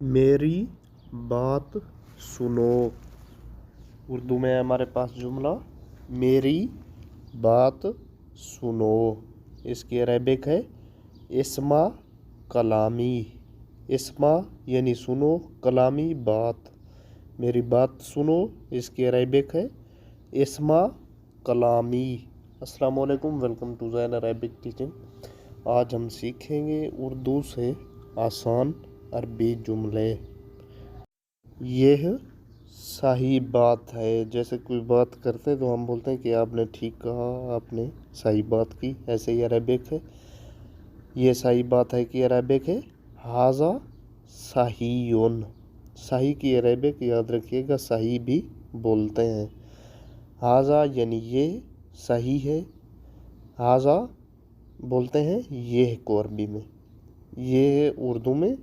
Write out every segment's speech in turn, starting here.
میری بات سنو۔ اردو میں ہمارے پاس جملہ میری بات سنو۔ اس کی عربک ہے اسمع کلامی۔ اسمع یعنی سنو، کلامی بات، میری بات سنو، اس کی عربک ہے اسمع کلامی۔ السلام علیکم، welcome to Zain Arabic teaching. آج ہم سیکھیں گے اردو سے آسان عربی جملے۔ یہ صحیح بات ہے، جیسے کوئی بات کرتے ہیں تو ہم بولتے ہیں کہ آپ نے ٹھیک کہا، آپ نے صحیح بات کی، ایسے ہی عربک ہے۔ یہ صحیح بات ہے کہ عربک ہے ھذا صحیح۔ صحیح کی عربک یاد رکھیے گا، صحیح بھی بولتے ہیں۔ ھذا یعنی یہ صحیح ہے، ھذا بولتے ہیں یہ کو عربی میں، یہ ہے اردو میں،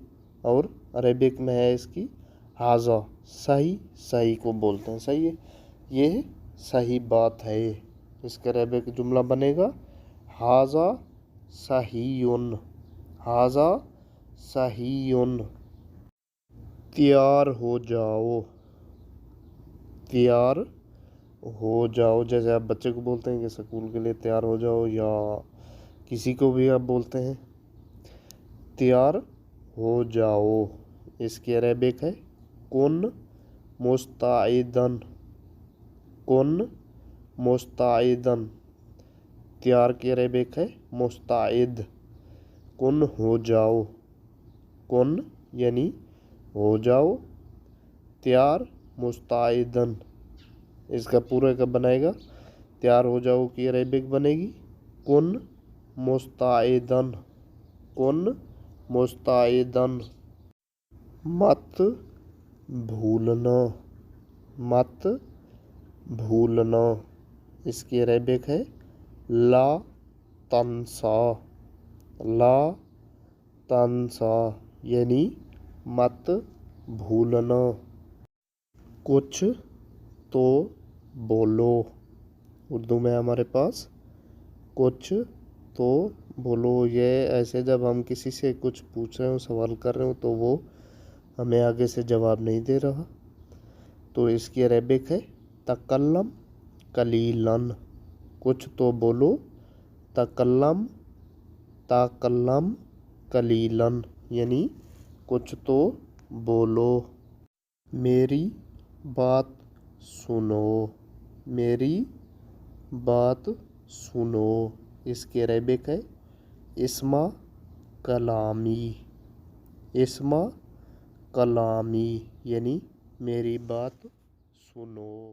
اور عربک میں ہے اس کی ھذا۔ صحیح، صحیح کو بولتے ہیں، صحیح ہے، یہ صحیح بات ہے۔ اس کا عربک جملہ بنے گا ھذا صحیح، ھذا صحیح۔ تیار ہو جاؤ، تیار ہو جاؤ، جیسے آپ بچے کو بولتے ہیں کہ اسکول کے لیے تیار ہو جاؤ، یا کسی کو بھی آپ بولتے ہیں تیار ہو جاؤ۔ اس کی عربک ہے کن مستعدن، کن مستعدن۔ تیار کی عربک ہے مستعد۔ کن ہو جاؤ، کن یعنی ہو جاؤ، تیار مستعدن۔ اس کا پورا کا بنائے گا، تیار ہو جاؤ کی عربک بنے گی کن مستعدن، کن مستعدن۔ مت بھولنا، مت بھولنا۔ اس کی عربک ہے لا تنسا، لا تنسا یعنی مت بھولنا۔ کچھ تو بولو، اردو میں ہمارے پاس کچھ تو بولو، یہ ایسے جب ہم کسی سے کچھ پوچھ رہے ہوں، سوال کر رہے ہوں، تو وہ ہمیں آگے سے جواب نہیں دے رہا، تو اس کی عربک ہے تکلم قلیلاً۔ کچھ تو بولو، تکلم، تکلم قلیلاً یعنی کچھ تو بولو۔ میری بات سنو، میری بات سنو۔ اس کی عربک ہے اسمع کلامی، اسمع کلامی یعنی میری بات سنو۔